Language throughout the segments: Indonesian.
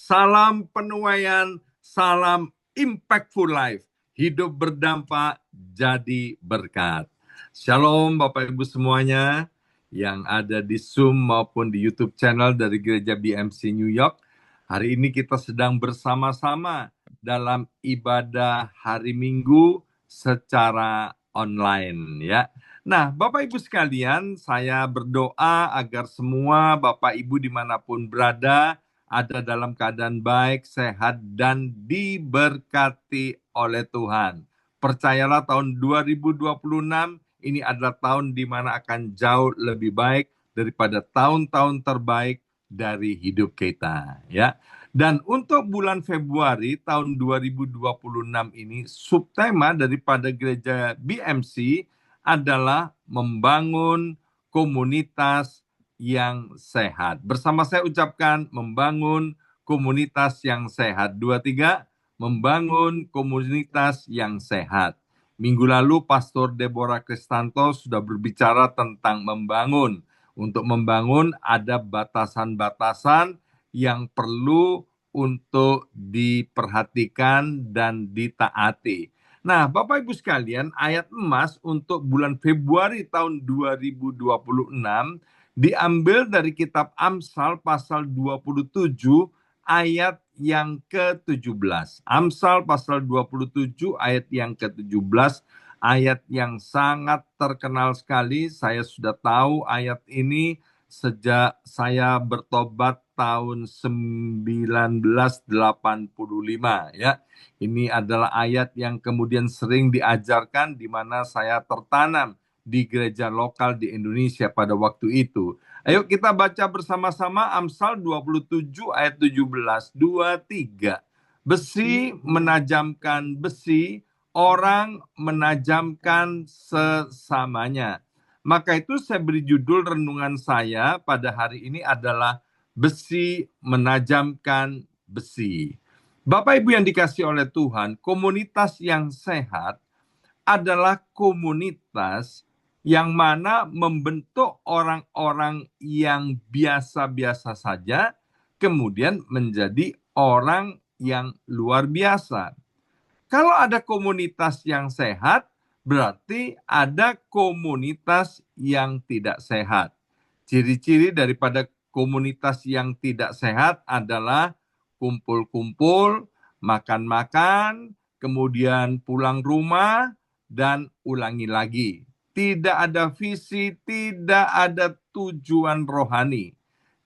Salam penuaian, salam impactful life. Hidup berdampak jadi berkat. Shalom Bapak Ibu semuanya yang ada di Zoom maupun di YouTube channel dari Gereja BMC New York. Hari ini kita sedang bersama-sama dalam ibadah hari Minggu secara online ya. Nah, Bapak Ibu sekalian, saya berdoa agar semua Bapak Ibu dimanapun berada ada dalam keadaan baik, sehat, dan diberkati oleh Tuhan. Percayalah tahun 2026 ini adalah tahun di mana akan jauh lebih baik daripada tahun-tahun terbaik dari hidup kita, ya. Dan untuk bulan Februari tahun 2026 ini, subtema daripada gereja BMC adalah membangun komunitas yang sehat. Bersama saya ucapkan membangun komunitas yang sehat. 2, 3, membangun komunitas yang sehat. Minggu lalu Pastor Deborah Kristanto sudah berbicara tentang membangun. Untuk membangun ada batasan-batasan yang perlu untuk diperhatikan dan ditaati. Nah, Bapak Ibu sekalian, ayat emas untuk bulan Februari tahun 2026 diambil dari kitab Amsal pasal 27 ayat yang ke-17. Amsal pasal 27 ayat yang ke-17, ayat yang sangat terkenal sekali. Saya sudah tahu ayat ini sejak saya bertobat tahun 1985 ya. Ini adalah ayat yang kemudian sering diajarkan di mana saya tertanam di gereja lokal di Indonesia pada waktu itu. Ayo kita baca bersama-sama Amsal 27 ayat 17. 2, 3. Besi menajamkan besi, orang menajamkan sesamanya. Maka itu saya beri judul renungan saya pada hari ini adalah besi menajamkan besi. Bapak Ibu yang dikasihi oleh Tuhan, komunitas yang sehat adalah komunitas yang mana membentuk orang-orang yang biasa-biasa saja, kemudian menjadi orang yang luar biasa. Kalau ada komunitas yang sehat, berarti ada komunitas yang tidak sehat. Ciri-ciri daripada komunitas yang tidak sehat adalah kumpul-kumpul, makan-makan, kemudian pulang rumah, dan ulangi lagi. Tidak ada visi, tidak ada tujuan rohani.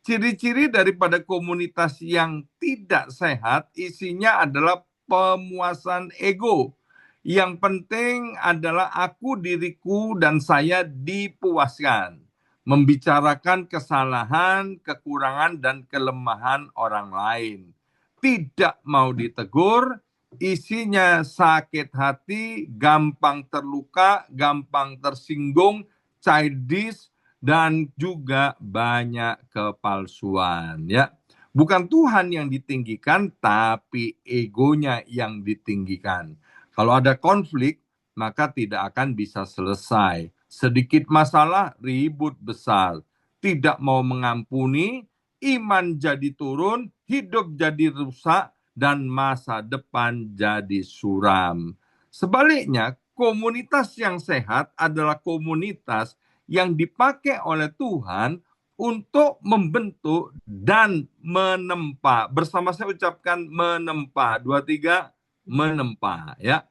Ciri-ciri daripada komunitas yang tidak sehat isinya adalah pemuasan ego. Yang penting adalah aku, diriku, dan saya dipuaskan. Membicarakan kesalahan, kekurangan, dan kelemahan orang lain. Tidak mau ditegur, isinya sakit hati, gampang terluka, gampang tersinggung, childish, dan juga banyak kepalsuan. Ya, bukan Tuhan yang ditinggikan, tapi egonya yang ditinggikan. Kalau ada konflik, maka tidak akan bisa selesai. Sedikit masalah, ribut besar. Tidak mau mengampuni, iman jadi turun, hidup jadi rusak, dan masa depan jadi suram. Sebaliknya, komunitas yang sehat adalah komunitas yang dipakai oleh Tuhan untuk membentuk dan menempa. Bersama saya ucapkan menempa. 2, 3, menempa ya.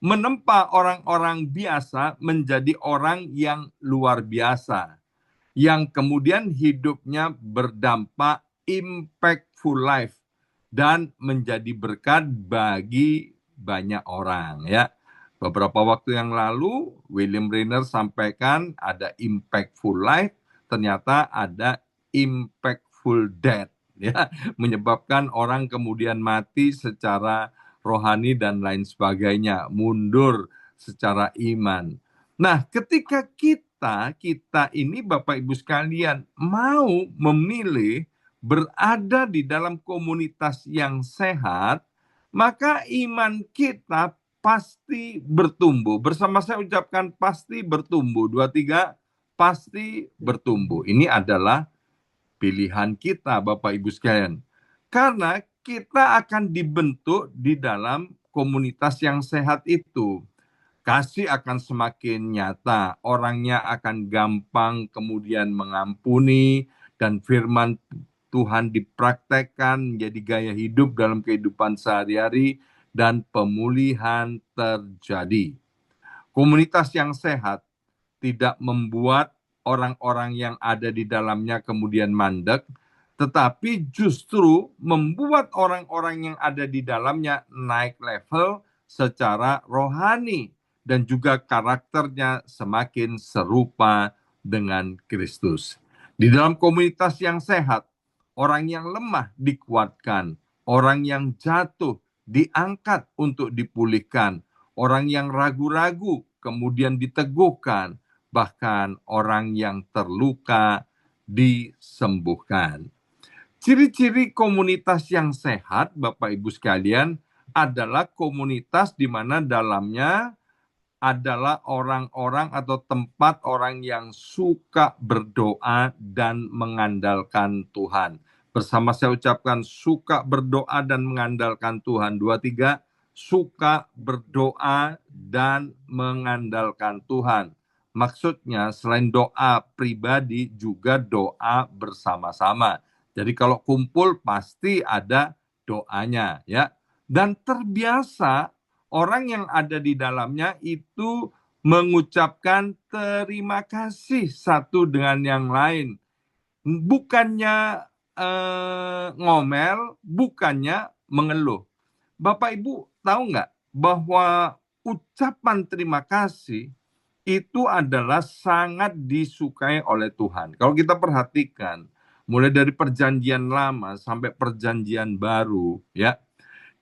Menempa orang-orang biasa menjadi orang yang luar biasa, yang kemudian hidupnya berdampak impactful life dan menjadi berkat bagi banyak orang ya. Beberapa waktu yang lalu William Rainer sampaikan ada impactful life, ternyata ada impactful death ya, menyebabkan orang kemudian mati secara rohani dan lain sebagainya, mundur secara iman. Nah, ketika kita ini Bapak Ibu sekalian mau memilih berada di dalam komunitas yang sehat, maka iman kita pasti bertumbuh. Bersama saya ucapkan pasti bertumbuh. 2, 3, pasti bertumbuh. Ini adalah pilihan kita Bapak Ibu sekalian. Karena kita akan dibentuk di dalam komunitas yang sehat itu. Kasih akan semakin nyata, orangnya akan gampang kemudian mengampuni, dan firman Tuhan dipraktekkan menjadi gaya hidup dalam kehidupan sehari-hari, dan pemulihan terjadi. Komunitas yang sehat tidak membuat orang-orang yang ada di dalamnya kemudian mandek, tetapi justru membuat orang-orang yang ada di dalamnya naik level secara rohani dan juga karakternya semakin serupa dengan Kristus. Di dalam komunitas yang sehat, orang yang lemah dikuatkan, orang yang jatuh diangkat untuk dipulihkan, orang yang ragu-ragu kemudian diteguhkan, bahkan orang yang terluka disembuhkan. Ciri-ciri komunitas yang sehat, Bapak Ibu sekalian, adalah komunitas di mana dalamnya adalah orang-orang atau tempat orang yang suka berdoa dan mengandalkan Tuhan. Bersama saya ucapkan suka berdoa dan mengandalkan Tuhan. 2, 3, suka berdoa dan mengandalkan Tuhan. Maksudnya selain doa pribadi juga doa bersama-sama. Jadi kalau kumpul pasti ada doanya ya. Dan terbiasa orang yang ada di dalamnya itu mengucapkan terima kasih satu dengan yang lain. Bukannya ngomel, bukannya mengeluh. Bapak Ibu tahu nggak bahwa ucapan terima kasih itu adalah sangat disukai oleh Tuhan. Kalau kita perhatikan, mulai dari perjanjian lama sampai perjanjian baru, ya,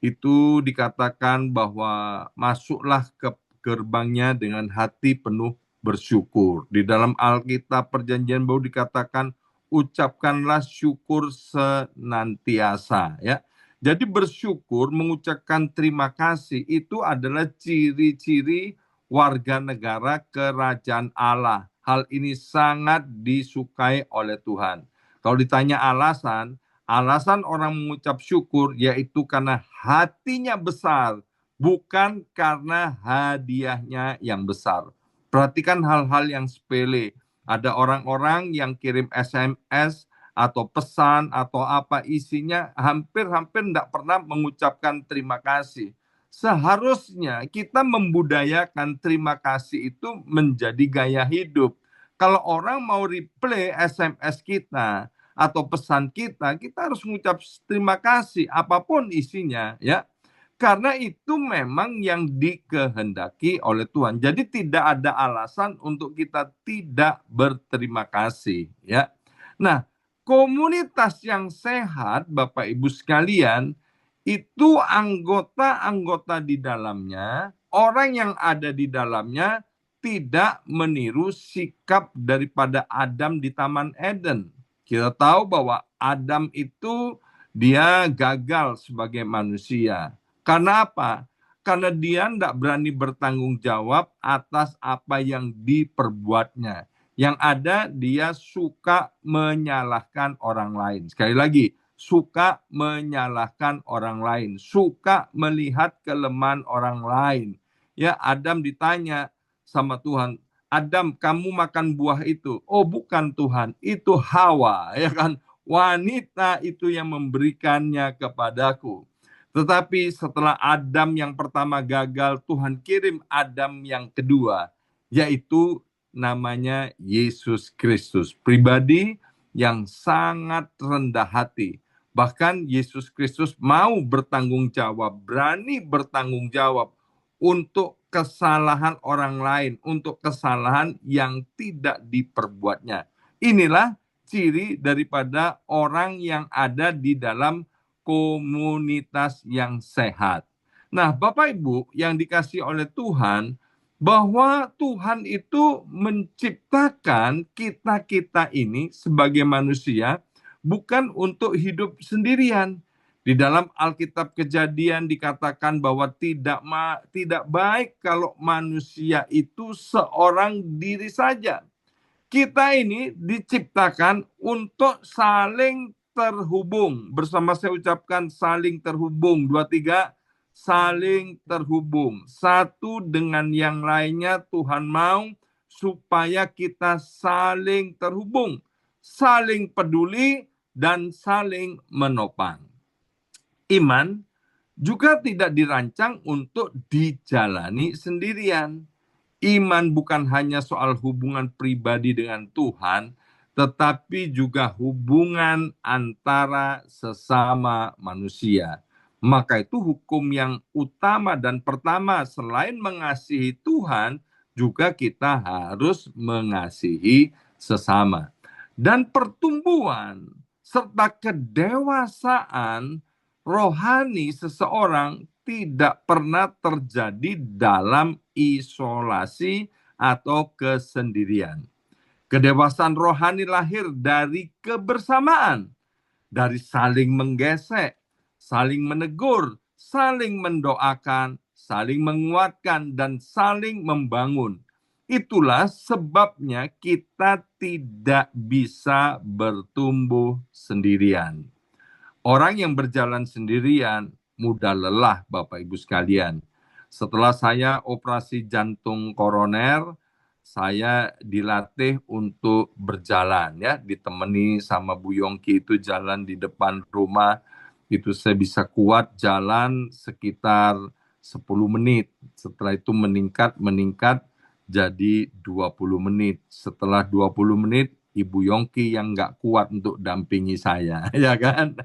itu dikatakan bahwa masuklah ke gerbangnya dengan hati penuh bersyukur. Di dalam Alkitab perjanjian baru dikatakan ucapkanlah syukur senantiasa, ya. Jadi bersyukur, mengucapkan terima kasih itu adalah ciri-ciri warga negara kerajaan Allah. Hal ini sangat disukai oleh Tuhan. Kalau ditanya alasan orang mengucap syukur yaitu karena hatinya besar, bukan karena hadiahnya yang besar. Perhatikan hal-hal yang sepele. Ada orang-orang yang kirim SMS atau pesan atau apa isinya hampir-hampir tidak pernah mengucapkan terima kasih. Seharusnya kita membudayakan terima kasih itu menjadi gaya hidup. Kalau orang mau replay SMS kita atau pesan kita, kita harus mengucap terima kasih apapun isinya ya. Karena itu memang yang dikehendaki oleh Tuhan. Jadi tidak ada alasan untuk kita tidak berterima kasih ya. Nah, komunitas yang sehat Bapak Ibu sekalian itu anggota-anggota di dalamnya, orang yang ada di dalamnya tidak meniru sikap daripada Adam di Taman Eden. Kita tahu bahwa Adam itu dia gagal sebagai manusia. Karena apa? Karena dia tidak berani bertanggung jawab atas apa yang diperbuatnya. Yang ada dia suka menyalahkan orang lain. Sekali lagi, suka menyalahkan orang lain, suka melihat kelemahan orang lain. Ya, Adam ditanya sama Tuhan, Adam, kamu makan buah itu? Oh, bukan Tuhan, itu Hawa, ya kan? Wanita itu yang memberikannya kepadaku. Tetapi setelah Adam yang pertama gagal, Tuhan kirim Adam yang kedua, yaitu namanya Yesus Kristus. Pribadi yang sangat rendah hati. Bahkan Yesus Kristus mau bertanggung jawab, berani bertanggung jawab untuk kesalahan orang lain, untuk kesalahan yang tidak diperbuatnya. Inilah ciri daripada orang yang ada di dalam komunitas yang sehat. Nah, Bapak Ibu yang dikasihi oleh Tuhan, bahwa Tuhan itu menciptakan kita-kita ini sebagai manusia bukan untuk hidup sendirian. Di dalam Alkitab Kejadian dikatakan bahwa tidak baik kalau manusia itu seorang diri saja. Kita ini diciptakan untuk saling terhubung. Bersama saya ucapkan saling terhubung. 2, 3, saling terhubung. Satu dengan yang lainnya Tuhan mau supaya kita saling terhubung, saling peduli, dan saling menopang. Iman juga tidak dirancang untuk dijalani sendirian. Iman bukan hanya soal hubungan pribadi dengan Tuhan, tetapi juga hubungan antara sesama manusia. Maka itu hukum yang utama dan pertama selain mengasihi Tuhan, juga kita harus mengasihi sesama. Dan pertumbuhan serta kedewasaan rohani seseorang tidak pernah terjadi dalam isolasi atau kesendirian. Kedewasaan rohani lahir dari kebersamaan, dari saling menggesek, saling menegur, saling mendoakan, saling menguatkan, dan saling membangun. Itulah sebabnya kita tidak bisa bertumbuh sendirian. Orang yang berjalan sendirian mudah lelah, Bapak Ibu sekalian. Setelah saya operasi jantung koroner, saya dilatih untuk berjalan ya, ditemani sama Bu Yongki itu jalan di depan rumah. Itu saya bisa kuat jalan sekitar 10 menit. Setelah itu meningkat jadi 20 menit. Setelah 20 menit, Ibu Yongki yang nggak kuat untuk dampingi saya, ya kan?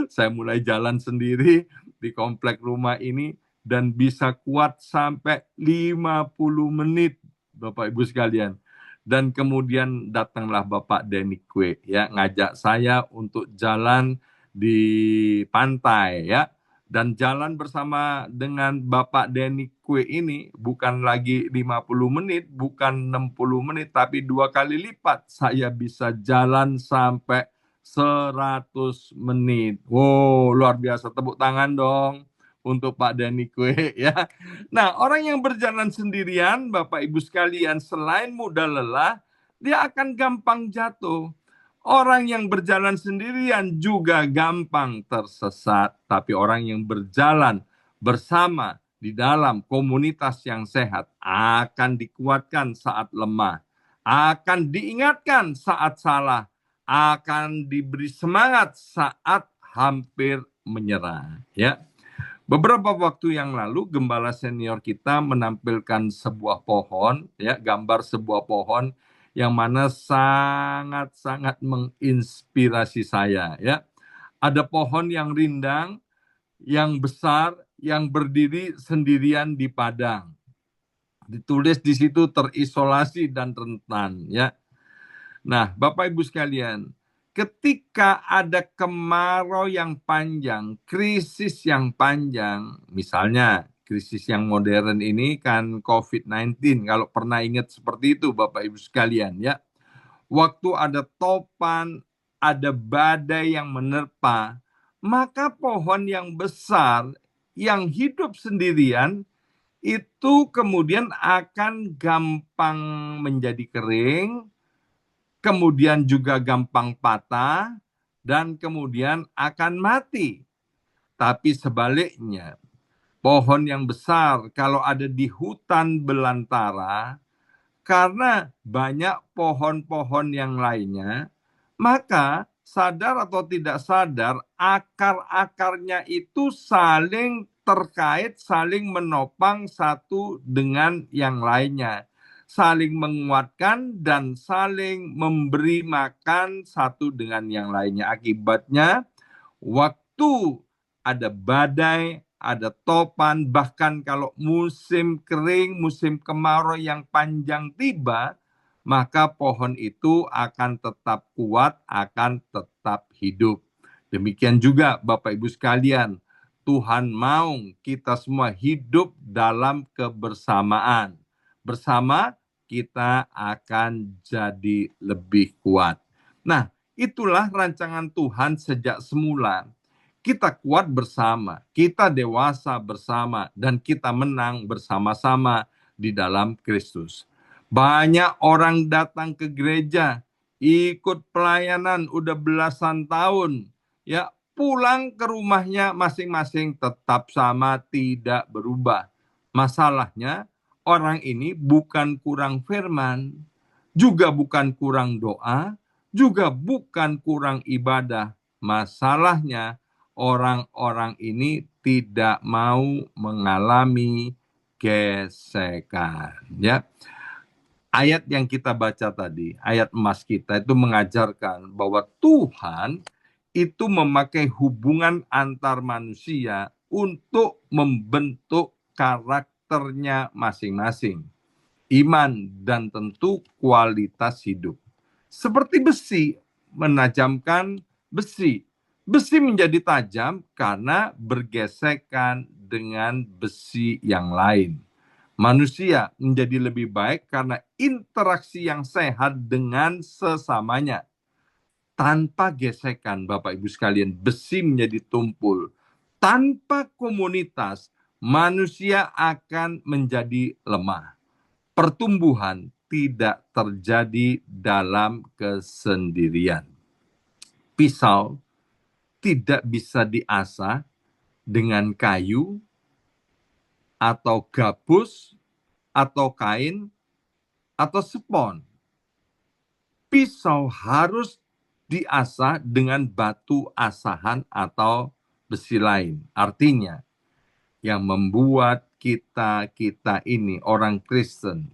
Saya mulai jalan sendiri di komplek rumah ini dan bisa kuat sampai 50 menit, Bapak Ibu sekalian. Dan kemudian datanglah Bapak Denny Kwe ya, ngajak saya untuk jalan di pantai ya. Dan jalan bersama dengan Bapak Denny Kwe ini bukan lagi 50 menit, bukan 60 menit, tapi 2 kali lipat. Saya bisa jalan sampai 100 menit. Wow, luar biasa. Tepuk tangan dong untuk Pak Denny Kwe ya. Nah, orang yang berjalan sendirian, Bapak Ibu sekalian, selain mudah lelah, dia akan gampang jatuh. Orang yang berjalan sendirian juga gampang tersesat, tapi orang yang berjalan bersama di dalam komunitas yang sehat akan dikuatkan saat lemah, akan diingatkan saat salah, akan diberi semangat saat hampir menyerah. Ya, beberapa waktu yang lalu gembala senior kita menampilkan sebuah pohon, ya, gambar sebuah pohon yang mana sangat-sangat menginspirasi saya. Ya, ada pohon yang rindang, yang besar, yang berdiri sendirian di padang. Ditulis di situ terisolasi dan rentan. Ya. Nah, Bapak Ibu sekalian, ketika ada kemarau yang panjang, krisis yang panjang, misalnya krisis yang modern ini kan COVID-19, kalau pernah ingat seperti itu Bapak Ibu sekalian ya. Waktu ada topan, ada badai yang menerpa, maka pohon yang besar yang hidup sendirian itu kemudian akan gampang menjadi kering, kemudian juga gampang patah, dan kemudian akan mati. Tapi sebaliknya, pohon yang besar kalau ada di hutan belantara, karena banyak pohon-pohon yang lainnya, maka sadar atau tidak sadar, akar-akarnya itu saling terkait, saling menopang satu dengan yang lainnya. Saling menguatkan dan saling memberi makan satu dengan yang lainnya. Akibatnya, waktu ada badai, ada topan, bahkan kalau musim kering, musim kemarau yang panjang tiba, maka pohon itu akan tetap kuat, akan tetap hidup. Demikian juga Bapak Ibu sekalian, Tuhan mau kita semua hidup dalam kebersamaan. Bersama kita akan jadi lebih kuat. Nah, itulah rancangan Tuhan sejak semula. Kita kuat bersama, kita dewasa bersama, dan kita menang bersama-sama di dalam Kristus. Banyak orang datang ke gereja, ikut pelayanan udah belasan tahun, ya pulang ke rumahnya masing-masing tetap sama, tidak berubah. Masalahnya orang ini bukan kurang firman, juga bukan kurang doa, juga bukan kurang ibadah. Masalahnya orang-orang ini tidak mau mengalami gesekan, ya. Ayat yang kita baca tadi, ayat emas kita itu mengajarkan bahwa Tuhan itu memakai hubungan antar manusia untuk membentuk karakternya masing-masing, iman, dan tentu kualitas hidup. Seperti besi menajamkan besi. Besi menjadi tajam karena bergesekan dengan besi yang lain. Manusia menjadi lebih baik karena interaksi yang sehat dengan sesamanya. Tanpa gesekan, Bapak Ibu sekalian, besi menjadi tumpul. Tanpa komunitas, manusia akan menjadi lemah. Pertumbuhan tidak terjadi dalam kesendirian. Pisau tidak bisa diasah dengan kayu atau gabus atau kain atau spons. Pisau harus diasah dengan batu asahan atau besi lain. Artinya, yang membuat kita ini orang Kristen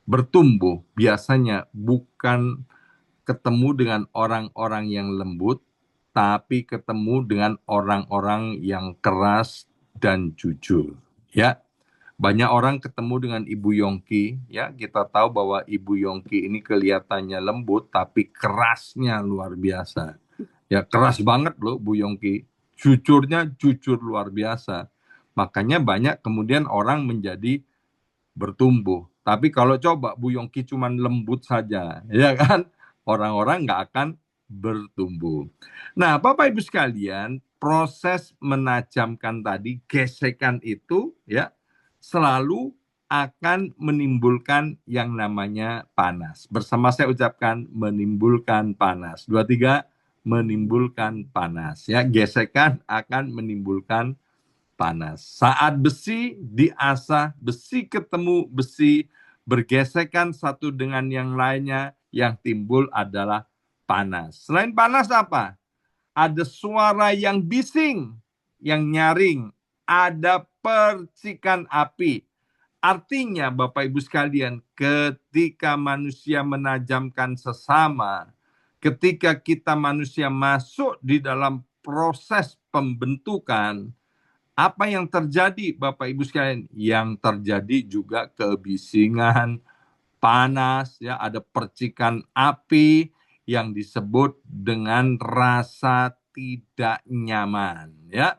bertumbuh biasanya bukan ketemu dengan orang-orang yang lembut, tapi ketemu dengan orang-orang yang keras dan jujur. Ya, banyak orang ketemu dengan Ibu Yongki, ya kita tahu bahwa Ibu Yongki ini kelihatannya lembut, tapi kerasnya luar biasa. Ya keras banget loh Bu Yongki, jujurnya jujur luar biasa. Makanya banyak kemudian orang menjadi bertumbuh. Tapi kalau coba Bu Yongki cuma lembut saja, ya kan, orang-orang nggak akan bertumbuh. Nah, Bapak Ibu sekalian, proses menajamkan tadi, gesekan itu ya selalu akan menimbulkan yang namanya panas. Bersama saya ucapkan menimbulkan panas. 2, 3, menimbulkan panas. Ya, gesekan akan menimbulkan panas. Saat besi diasah, besi ketemu besi, bergesekan satu dengan yang lainnya, yang timbul adalah panas. Selain panas apa? Ada suara yang bising, yang nyaring, ada percikan api. Artinya Bapak Ibu sekalian, ketika manusia menajamkan sesama, ketika kita manusia masuk di dalam proses pembentukan, apa yang terjadi Bapak Ibu sekalian? Yang terjadi juga kebisingan, panas, ya ada percikan api yang disebut dengan rasa tidak nyaman, ya.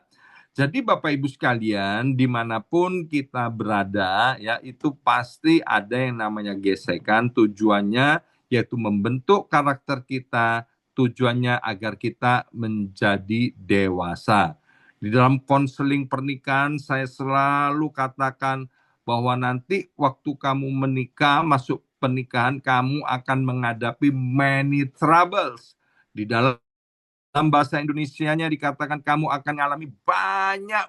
Jadi Bapak Ibu sekalian, dimanapun kita berada, ya itu pasti ada yang namanya gesekan. Tujuannya yaitu membentuk karakter kita, tujuannya agar kita menjadi dewasa. Di dalam konseling pernikahan, saya selalu katakan bahwa nanti waktu kamu menikah, masuk pernikahan, kamu akan menghadapi many troubles. Di dalam bahasa Indonesianya dikatakan kamu akan mengalami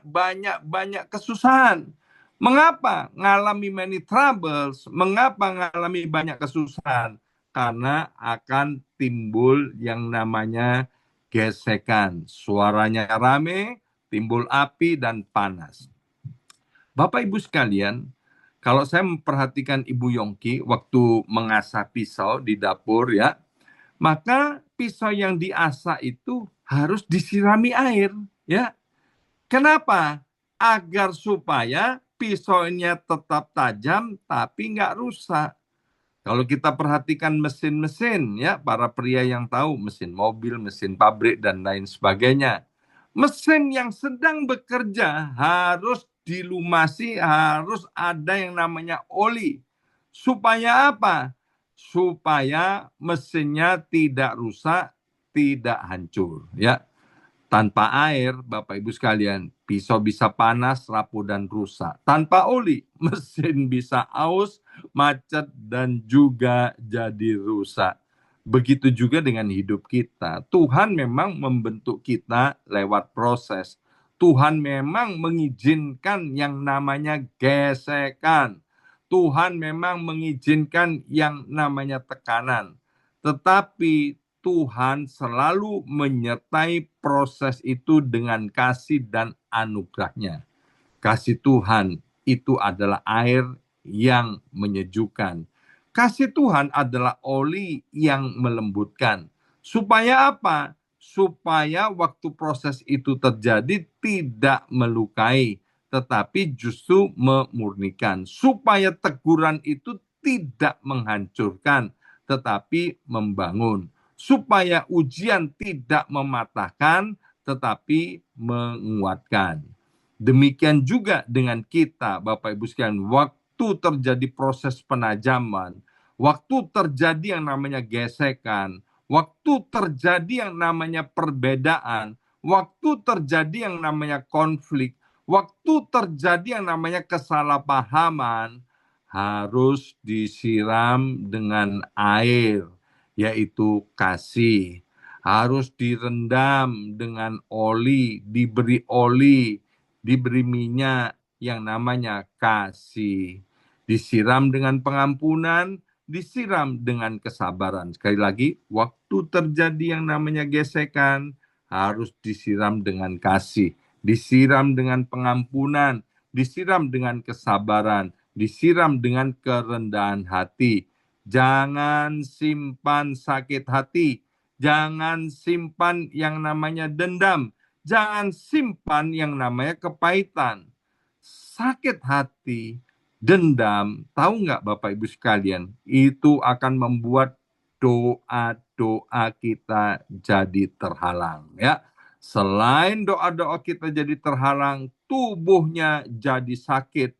banyak kesusahan. Mengapa mengalami many troubles? Mengapa mengalami banyak kesusahan? Karena akan timbul yang namanya gesekan. Suaranya rame, timbul api dan panas. Bapak Ibu sekalian, kalau saya memperhatikan Ibu Yongki waktu mengasah pisau di dapur ya, maka pisau yang diasah itu harus disirami air, ya. Kenapa? Agar supaya pisaunya tetap tajam tapi nggak rusak. Kalau kita perhatikan mesin-mesin, ya, para pria yang tahu mesin mobil, mesin pabrik dan lain sebagainya. Mesin yang sedang bekerja harus dilumasi, harus ada yang namanya oli. Supaya apa? Supaya mesinnya tidak rusak, tidak hancur, ya. Tanpa air, Bapak Ibu sekalian, pisau bisa panas, rapuh dan rusak. Tanpa oli, mesin bisa aus, macet dan juga jadi rusak. Begitu juga dengan hidup kita. Tuhan memang membentuk kita lewat proses. Tuhan memang mengizinkan yang namanya gesekan. Tuhan memang mengizinkan yang namanya tekanan. Tetapi Tuhan selalu menyertai proses itu dengan kasih dan anugerahnya. Kasih Tuhan itu adalah air yang menyejukkan. Kasih Tuhan adalah oli yang melembutkan. Supaya apa? Supaya waktu proses itu terjadi tidak melukai, tetapi justru memurnikan. Supaya teguran itu tidak menghancurkan, tetapi membangun. Supaya ujian tidak mematahkan, tetapi menguatkan. Demikian juga dengan kita, Bapak Ibu sekalian, waktu terjadi proses penajaman, waktu terjadi yang namanya gesekan, waktu terjadi yang namanya perbedaan, waktu terjadi yang namanya konflik, waktu terjadi yang namanya kesalahpahaman, harus disiram dengan air, yaitu kasih. Harus direndam dengan oli, diberi minyak yang namanya kasih. Disiram dengan pengampunan, disiram dengan kesabaran. Sekali lagi, waktu terjadi yang namanya gesekan, harus disiram dengan kasih. Disiram dengan pengampunan, disiram dengan kesabaran, disiram dengan kerendahan hati. Jangan simpan sakit hati, jangan simpan yang namanya dendam, jangan simpan yang namanya kepahitan. Sakit hati, dendam, tahu nggak Bapak Ibu sekalian, itu akan membuat doa-doa kita jadi terhalang. Ya, selain doa-doa kita jadi terhalang, tubuhnya jadi sakit.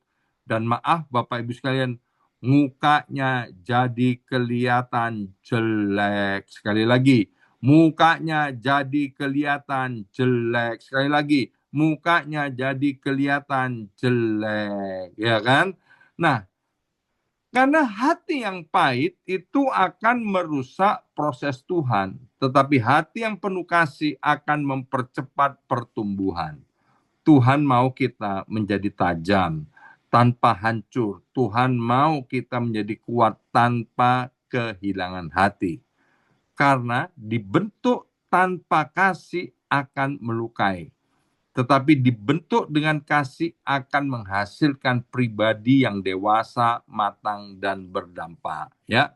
Dan maaf Bapak Ibu sekalian, mukanya jadi kelihatan jelek. Sekali lagi, mukanya jadi kelihatan jelek. Sekali lagi, mukanya jadi kelihatan jelek, ya kan? Nah, karena hati yang pahit itu akan merusak proses Tuhan, tetapi hati yang penuh kasih akan mempercepat pertumbuhan. Tuhan mau kita menjadi tajam tanpa hancur. Tuhan mau kita menjadi kuat tanpa kehilangan hati. Karena dibentuk tanpa kasih akan melukai. Tetapi dibentuk dengan kasih akan menghasilkan pribadi yang dewasa, matang, dan berdampak. Ya,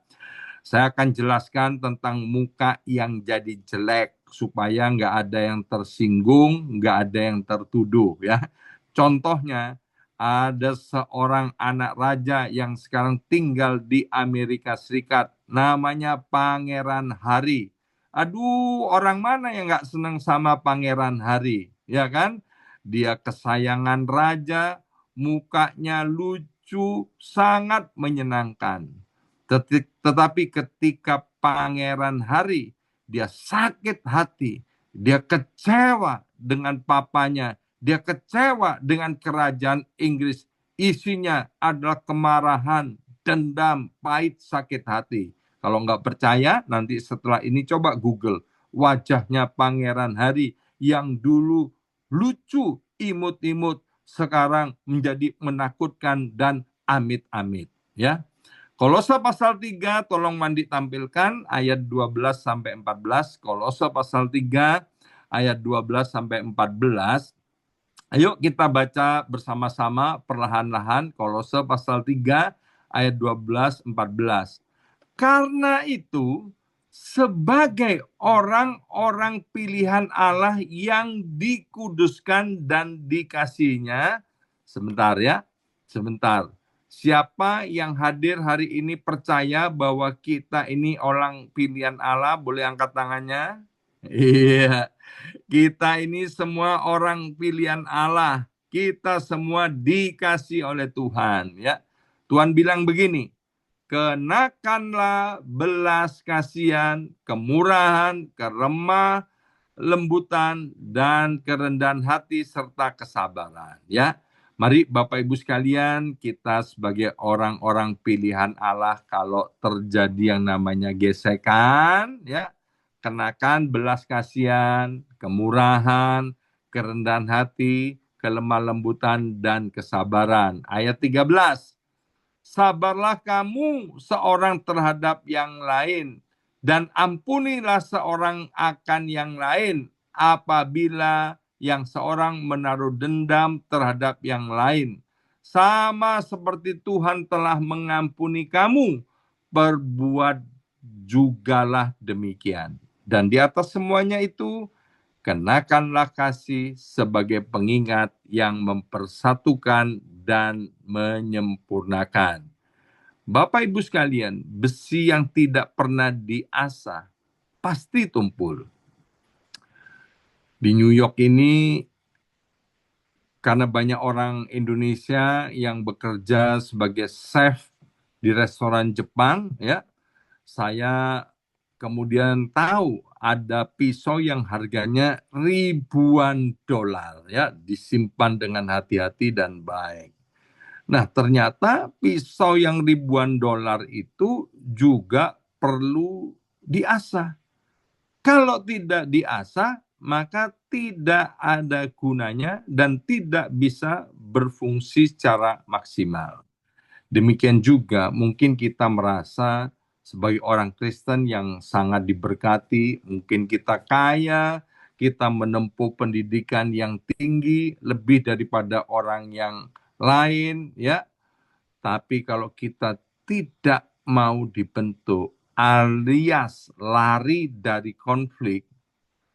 saya akan jelaskan tentang muka yang jadi jelek supaya nggak ada yang tersinggung, nggak ada yang tertuduh. Ya, contohnya ada seorang anak raja yang sekarang tinggal di Amerika Serikat, namanya Pangeran Harry. Aduh, orang mana yang nggak senang sama Pangeran Harry, ya kan? Dia kesayangan raja, mukanya lucu, sangat menyenangkan. Tetapi ketika Pangeran Harry, dia sakit hati, dia kecewa dengan papanya, dia kecewa dengan kerajaan Inggris. Isinya adalah kemarahan, dendam, pahit, sakit hati. Kalau nggak percaya, nanti setelah ini coba Google. Wajahnya Pangeran Harry yang dulu lucu, imut-imut, sekarang menjadi menakutkan dan amit-amit. Ya, Kolose pasal 3, tolong Mandi tampilkan ayat 12 sampai 14. Kolose pasal 3 ayat 12 sampai 14. Ayo kita baca bersama-sama perlahan-lahan Kolose pasal 3 ayat 12-14. Karena itu, sebagai orang-orang pilihan Allah yang dikuduskan dan dikasihinya, sebentar ya, sebentar. Siapa yang hadir hari ini percaya bahwa kita ini orang pilihan Allah? Boleh angkat tangannya? Iya, kita ini semua orang pilihan Allah. Kita semua dikasih oleh Tuhan, ya. Tuhan bilang begini, kenakanlah belas kasihan, kemurahan, lembutan, dan kerendahan hati serta kesabaran. Ya, Mari Bapak Ibu sekalian, kita sebagai orang-orang pilihan Allah, kalau terjadi yang namanya gesekan, ya, kenakan belas kasihan, kemurahan, kerendahan hati, kelemah lembutan, dan kesabaran. Ayat 13. Sabarlah kamu seorang terhadap yang lain, dan ampunilah seorang akan yang lain apabila yang seorang menaruh dendam terhadap yang lain. Sama seperti Tuhan telah mengampuni kamu, berbuat jugalah demikian. Dan di atas semuanya itu, kenakanlah kasih sebagai pengingat yang mempersatukan dan menyempurnakan. Bapak Ibu sekalian, besi yang tidak pernah diasah pasti tumpul. Di New York ini, karena banyak orang Indonesia yang bekerja sebagai chef di restoran Jepang, ya, saya kemudian tahu ada pisau yang harganya ribuan dolar, ya, disimpan dengan hati-hati dan baik. Nah, ternyata pisau yang ribuan dolar itu juga perlu diasah. Kalau tidak diasah, maka tidak ada gunanya dan tidak bisa berfungsi secara maksimal. Demikian juga mungkin kita merasa sebagai orang Kristen yang sangat diberkati, mungkin kita kaya, kita menempuh pendidikan yang tinggi lebih daripada orang yang lain, ya. Tapi kalau kita tidak mau dibentuk alias lari dari konflik,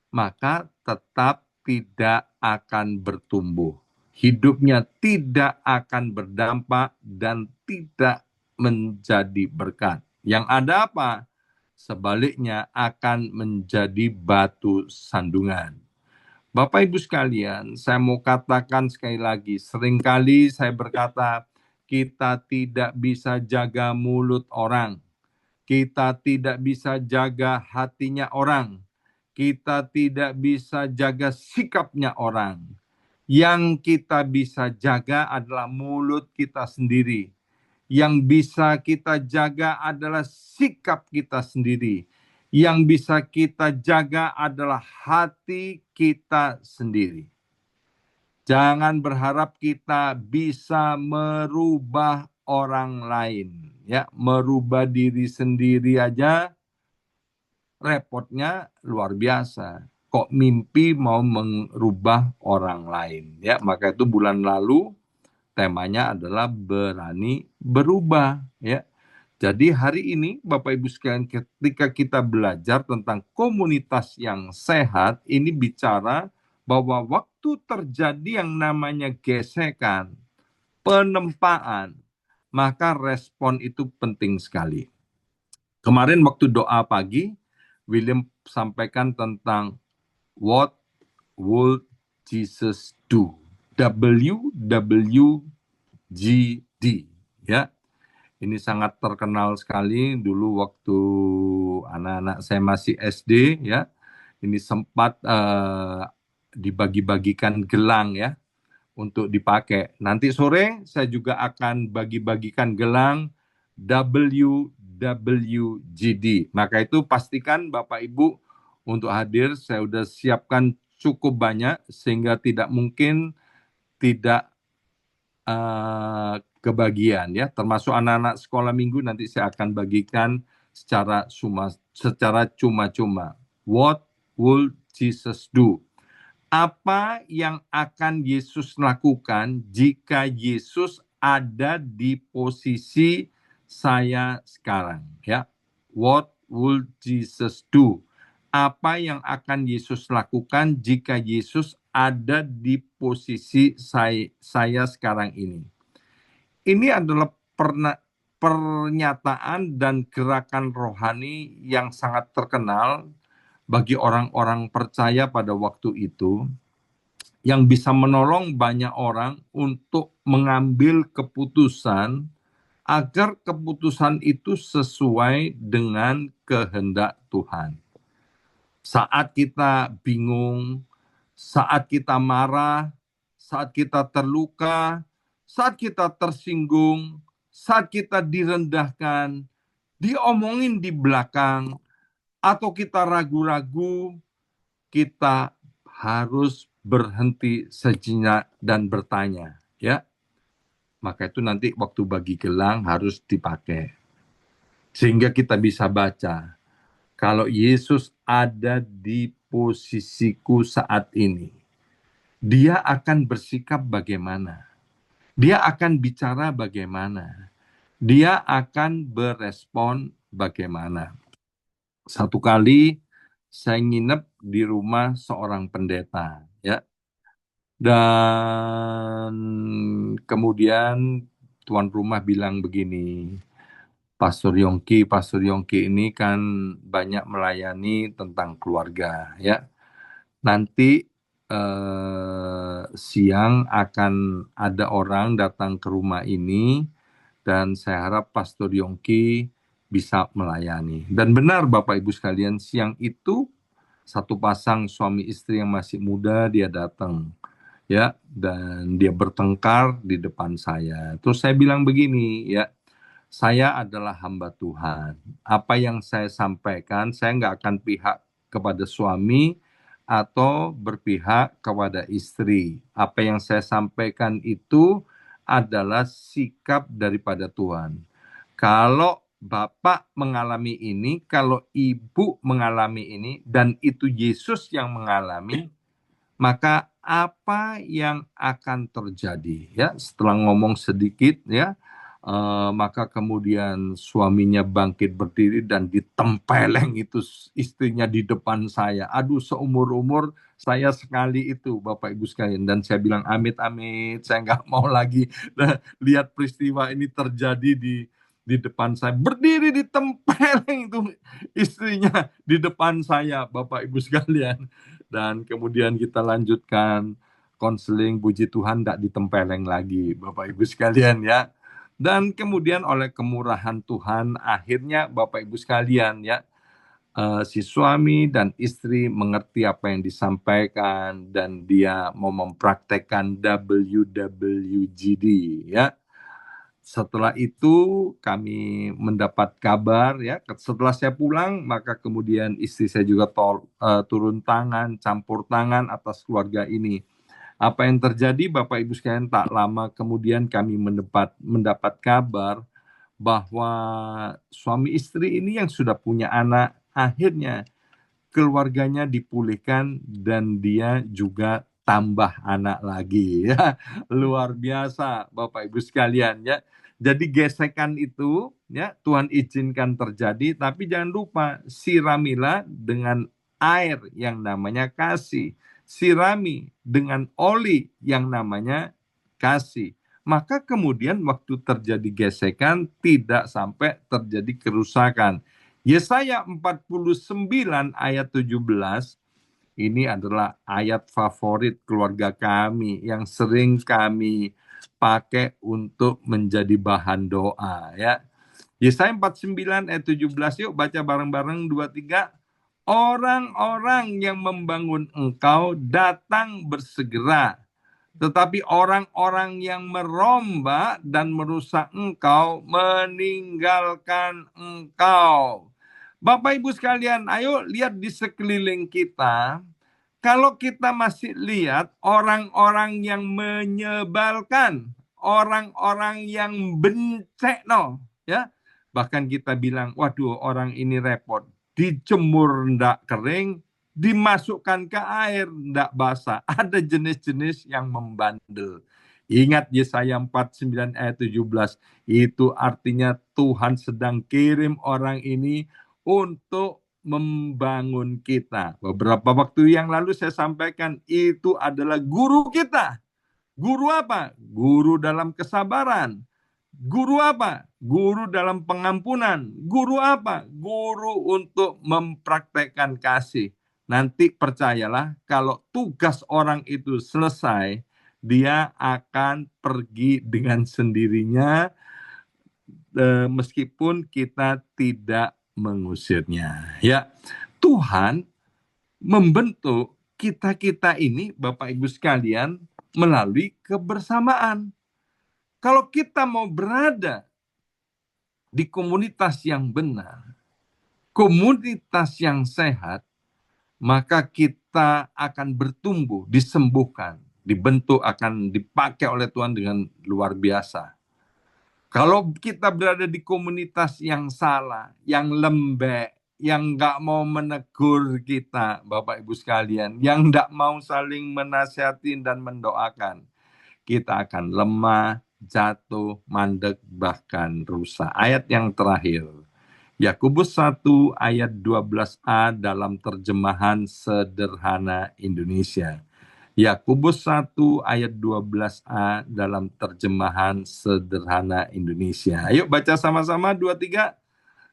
maka tetap tidak akan bertumbuh. Hidupnya tidak akan berdampak dan tidak menjadi berkat. Yang ada apa? Sebaliknya akan menjadi batu sandungan. Bapak Ibu sekalian, saya mau katakan sekali lagi, seringkali saya berkata, kita tidak bisa jaga mulut orang, kita tidak bisa jaga hatinya orang, kita tidak bisa jaga sikapnya orang. Yang kita bisa jaga adalah mulut kita sendiri. Yang bisa kita jaga adalah sikap kita sendiri. Yang bisa kita jaga adalah hati kita sendiri. Jangan berharap kita bisa merubah orang lain, ya, merubah diri sendiri aja repotnya luar biasa. Kok mimpi mau merubah orang lain, ya. Maka itu bulan lalu temanya adalah berani berubah, ya. Jadi hari ini Bapak Ibu sekalian, ketika kita belajar tentang komunitas yang sehat, ini bicara bahwa waktu terjadi yang namanya gesekan, penempaan, maka respon itu penting sekali. Kemarin waktu doa pagi, William sampaikan tentang what would Jesus do? WWJD, ya. Ini sangat terkenal sekali dulu waktu anak-anak saya masih SD, ya. Ini sempat dibagi-bagikan gelang, ya, untuk dipakai. Nanti sore saya juga akan bagi-bagikan gelang WWJD. Maka itu pastikan Bapak Ibu untuk hadir. Saya sudah siapkan cukup banyak sehingga tidak mungkin tidak kebagian, ya, termasuk anak-anak sekolah minggu nanti saya akan bagikan secara cuma-cuma. What will Jesus do? Apa yang akan Yesus lakukan jika Yesus ada di posisi saya sekarang, ya? What will Jesus do? Apa yang akan Yesus lakukan jika Yesus ada di posisi saya sekarang ini? Ini adalah pernyataan dan gerakan rohani yang sangat terkenal bagi orang-orang percaya pada waktu itu, yang bisa menolong banyak orang untuk mengambil keputusan agar keputusan itu sesuai dengan kehendak Tuhan. Saat kita bingung, saat kita marah, saat kita terluka, saat kita tersinggung, saat kita direndahkan, diomongin di belakang, atau kita ragu-ragu, kita harus berhenti sejenak dan bertanya, ya. Maka itu nanti waktu bagi gelang harus dipakai. Sehingga kita bisa baca, kalau Yesus ada di posisiku saat ini, dia akan bersikap bagaimana? Dia akan bicara bagaimana? Dia akan berespon bagaimana? Satu kali saya nginep di rumah seorang pendeta, ya. Dan kemudian tuan rumah bilang begini, Pastor Yongki ini kan banyak melayani tentang keluarga, ya. Nanti siang akan ada orang datang ke rumah ini dan saya harap Pastor Yongki bisa melayani. Dan benar Bapak Ibu sekalian, siang itu satu pasang suami istri yang masih muda dia datang, ya, dan dia bertengkar di depan saya. Terus saya bilang begini, ya, saya adalah hamba Tuhan. Apa yang saya sampaikan, saya nggak akan pihak kepada suami atau berpihak kepada istri. Apa yang saya sampaikan itu adalah sikap daripada Tuhan. Kalau Bapak mengalami ini, kalau Ibu mengalami ini, dan itu Yesus yang mengalami, maka apa yang akan terjadi? Ya, setelah ngomong sedikit, ya, maka kemudian suaminya bangkit berdiri dan ditempeleng itu istrinya di depan saya. Aduh, seumur-umur saya sekali itu, Bapak Ibu sekalian. Dan saya bilang, amit-amit, saya nggak mau lagi lihat peristiwa ini terjadi di depan saya. Berdiri ditempeleng itu istrinya di depan saya, Bapak Ibu sekalian. Dan kemudian kita lanjutkan konseling, puji Tuhan tidak ditempeleng lagi, Bapak Ibu sekalian, ya. Dan kemudian oleh kemurahan Tuhan, akhirnya Bapak Ibu sekalian, ya, si suami dan istri mengerti apa yang disampaikan dan dia mau mempraktekkan WWJD, ya. Setelah itu kami mendapat kabar, ya, setelah saya pulang maka kemudian istri saya juga turun tangan, campur tangan atas keluarga ini. Apa yang terjadi Bapak Ibu sekalian, tak lama kemudian kami mendapat kabar bahwa suami istri ini yang sudah punya anak akhirnya keluarganya dipulihkan dan dia juga tambah anak lagi, ya. Luar biasa Bapak Ibu sekalian, ya. Jadi gesekan itu, ya, Tuhan izinkan terjadi, tapi jangan lupa siramilah dengan air yang namanya kasih. Sirami dengan oli yang namanya kasih. Maka kemudian waktu terjadi gesekan tidak sampai terjadi kerusakan. Yesaya 49 ayat 17 ini adalah ayat favorit keluarga kami yang sering kami pakai untuk menjadi bahan doa, ya. Yesaya 49 ayat 17, yuk baca bareng-bareng 2 3. Orang-orang yang membangun engkau datang bersegera, tetapi orang-orang yang merombak dan merusak engkau meninggalkan engkau. Bapak Ibu sekalian, ayo lihat di sekeliling kita. Kalau kita masih lihat orang-orang yang menyebalkan, orang-orang yang bencekno, ya. Bahkan kita bilang, waduh orang ini repot. Dijemur ndak kering, dimasukkan ke air ndak basah. Ada jenis-jenis yang membandel. Ingat Yesaya 49 ayat 17. Itu artinya Tuhan sedang kirim orang ini untuk membangun kita. Beberapa waktu yang lalu saya sampaikan itu adalah guru kita. Guru apa? Guru dalam kesabaran. Guru apa? Guru dalam pengampunan. Guru apa? Guru untuk mempraktekkan kasih. Nanti percayalah kalau tugas orang itu selesai, dia akan pergi dengan sendirinya meskipun kita tidak mengusirnya. Ya, Tuhan membentuk kita-kita ini, Bapak Ibu sekalian, melalui kebersamaan. Kalau kita mau berada di komunitas yang benar, komunitas yang sehat, maka kita akan bertumbuh, disembuhkan, dibentuk, akan dipakai oleh Tuhan dengan luar biasa. Kalau kita berada di komunitas yang salah, yang lembek, yang nggak mau menegur kita, Bapak Ibu sekalian, yang nggak mau saling menasihati dan mendoakan, kita akan lemah, jatuh, mandek, bahkan rusak. Ayat yang terakhir, Yakobus 1 ayat 12a dalam terjemahan sederhana Indonesia. Yakobus 1 ayat 12a dalam terjemahan sederhana Indonesia. Ayo baca sama-sama 2, 3.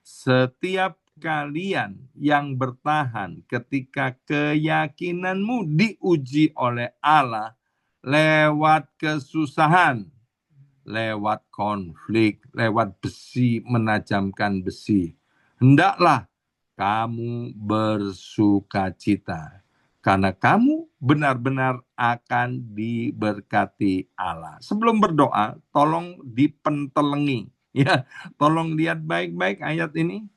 Setiap kalian yang bertahan ketika keyakinanmu diuji oleh Allah lewat kesusahan, lewat konflik, lewat besi menajamkan besi. Hendaklah kamu bersukacita, karena kamu benar-benar akan diberkati Allah. Sebelum berdoa, tolong dipentelengi. Ya, tolong lihat baik-baik ayat ini.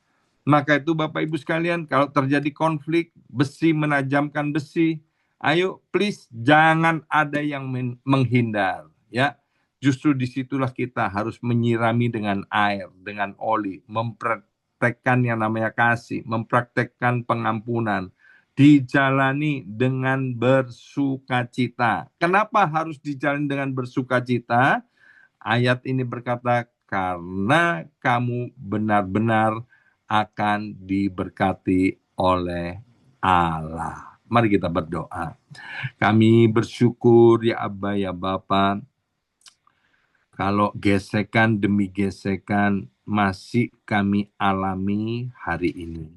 Maka itu Bapak Ibu sekalian, kalau terjadi konflik, besi menajamkan besi, ayo please jangan ada yang menghindar. Ya, justru disitulah kita harus menyirami dengan air, dengan oli, mempraktekkan yang namanya kasih, mempraktekkan pengampunan, dijalani dengan bersukacita. Kenapa harus dijalani dengan bersukacita? Ayat ini berkata, karena kamu benar-benar akan diberkati oleh Allah. Mari kita berdoa. Kami bersyukur ya Abba ya Bapa, kalau gesekan demi gesekan masih kami alami hari ini.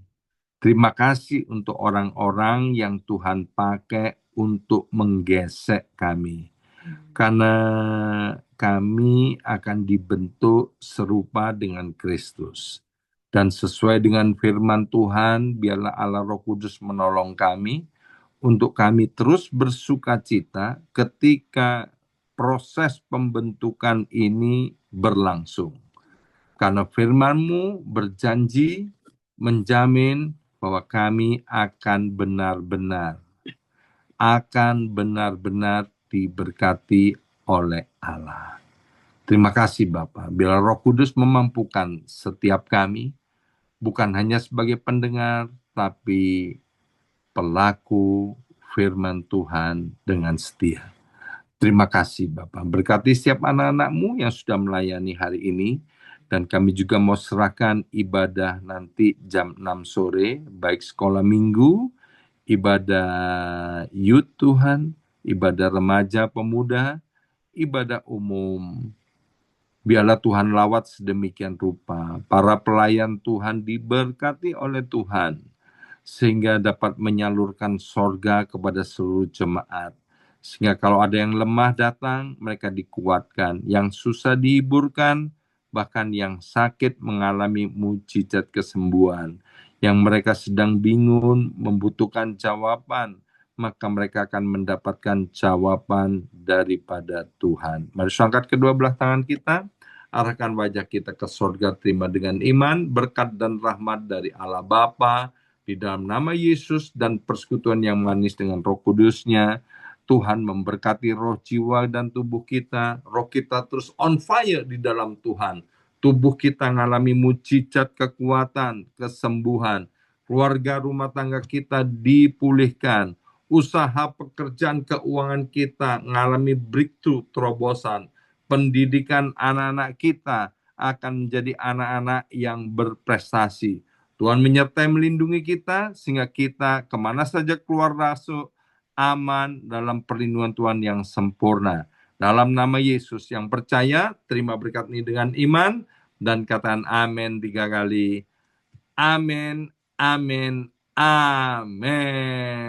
Terima kasih untuk orang-orang yang Tuhan pakai untuk menggesek kami. Karena kami akan dibentuk serupa dengan Kristus. Dan sesuai dengan firman Tuhan, biarlah Allah Roh Kudus menolong kami untuk kami terus bersukacita ketika proses pembentukan ini berlangsung. Karena firman-Mu berjanji, menjamin bahwa kami akan benar-benar diberkati oleh Allah. Terima kasih Bapa. Bila Roh Kudus memampukan setiap kami, bukan hanya sebagai pendengar, tapi pelaku firman Tuhan dengan setia. Terima kasih Bapak. Berkati setiap anak-anak-Mu yang sudah melayani hari ini. Dan kami juga mau serahkan ibadah nanti jam 6 sore, baik sekolah minggu, ibadah youth Tuhan, ibadah remaja pemuda, ibadah umum. Biarlah Tuhan lawat sedemikian rupa. Para pelayan Tuhan diberkati oleh Tuhan, sehingga dapat menyalurkan sorga kepada seluruh jemaat. Sehingga kalau ada yang lemah datang, mereka dikuatkan. Yang susah dihiburkan, bahkan yang sakit mengalami mujizat kesembuhan. Yang mereka sedang bingung, membutuhkan jawaban, maka mereka akan mendapatkan jawaban daripada Tuhan. Mari angkat kedua belah tangan kita, arahkan wajah kita ke surga, terima dengan iman, berkat dan rahmat dari Allah Bapa, di dalam nama Yesus dan persekutuan yang manis dengan Roh Kudus-Nya. Tuhan memberkati roh, jiwa, dan tubuh kita. Roh kita terus on fire di dalam Tuhan. Tubuh kita mengalami mujizat kekuatan, kesembuhan. Keluarga rumah tangga kita dipulihkan. Usaha pekerjaan keuangan kita mengalami breakthrough, terobosan. Pendidikan anak-anak kita akan menjadi anak-anak yang berprestasi. Tuhan menyertai melindungi kita, sehingga kita kemana saja keluar masuk, aman dalam perlindungan Tuhan yang sempurna. Dalam nama Yesus, yang percaya, terima berkat ini dengan iman, dan katakan amin 3 kali. Amin, amin, amin.